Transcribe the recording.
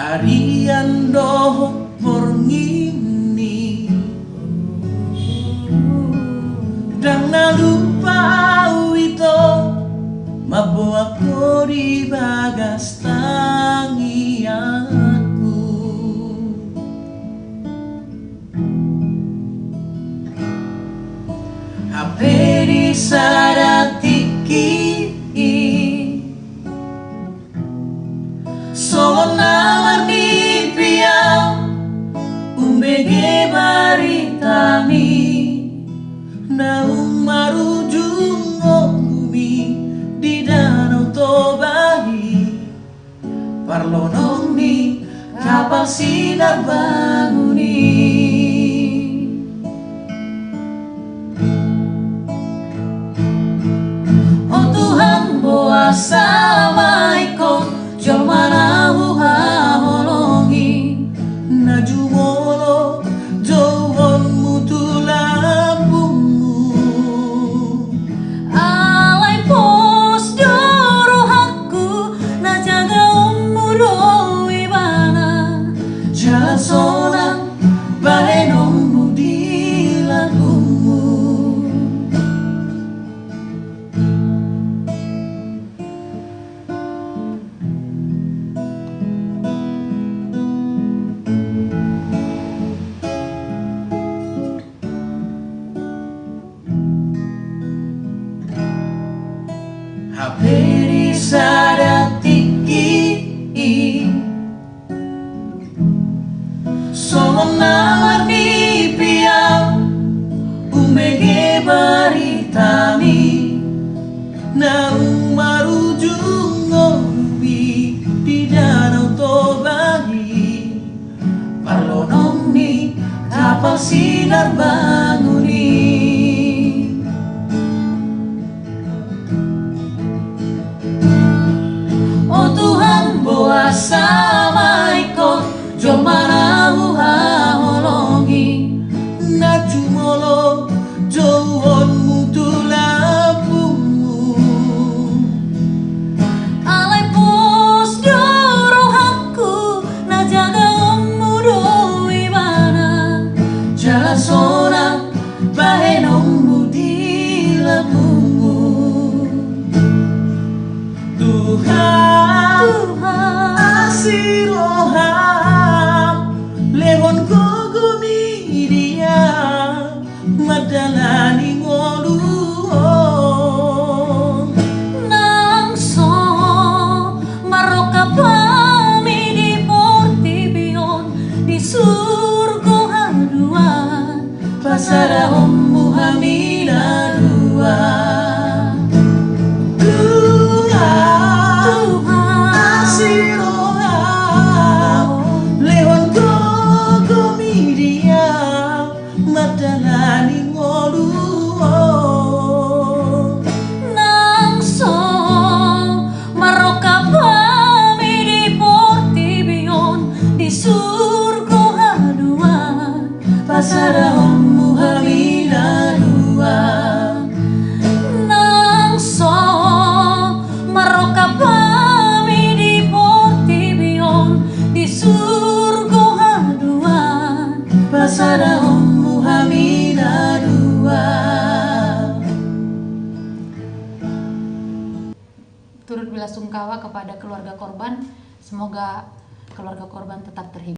Arian dohok morngini dan nalupa wito mabuak ko di bagas tangianku. Haperi sadatiki solo nawar di piau umbege baritami naung marujung bumi di danau Tobahi parlonong ni kapal sinar banguni. Oh Tuhan boasa maiko jomana huhaholongi najumolo jauhon mutu lambungmu alai pos jorohaku najaga umuro ibana jalan sonang bahenongmu di lagumu. Haperi sadatiki solo nawar di piau umbege baritami naung marujung ngobi di danau Tobahi parlonong ni kapal sinar banguni. Sama iko jomana huhaholongi najumolo jauhon mutu lambungmu alai pos jorohaku najaga umuro ibana jalan sonang bahenongmu di lambungmu. Tuhan siroham lewon kogumi dia madalani ngoluong nangso maroka pami di Portibion di surga haduan pasara ommu hamila dua. Madalani ngoluong nangso maroka pami di Portibion di surga haduan pasara ommu hamila dua. Nangso maroka pami di Portibion di surga haduan pasara ommu hamila dua. Turut belasungkawa kepada keluarga korban. Semoga keluarga korban tetap terhibur.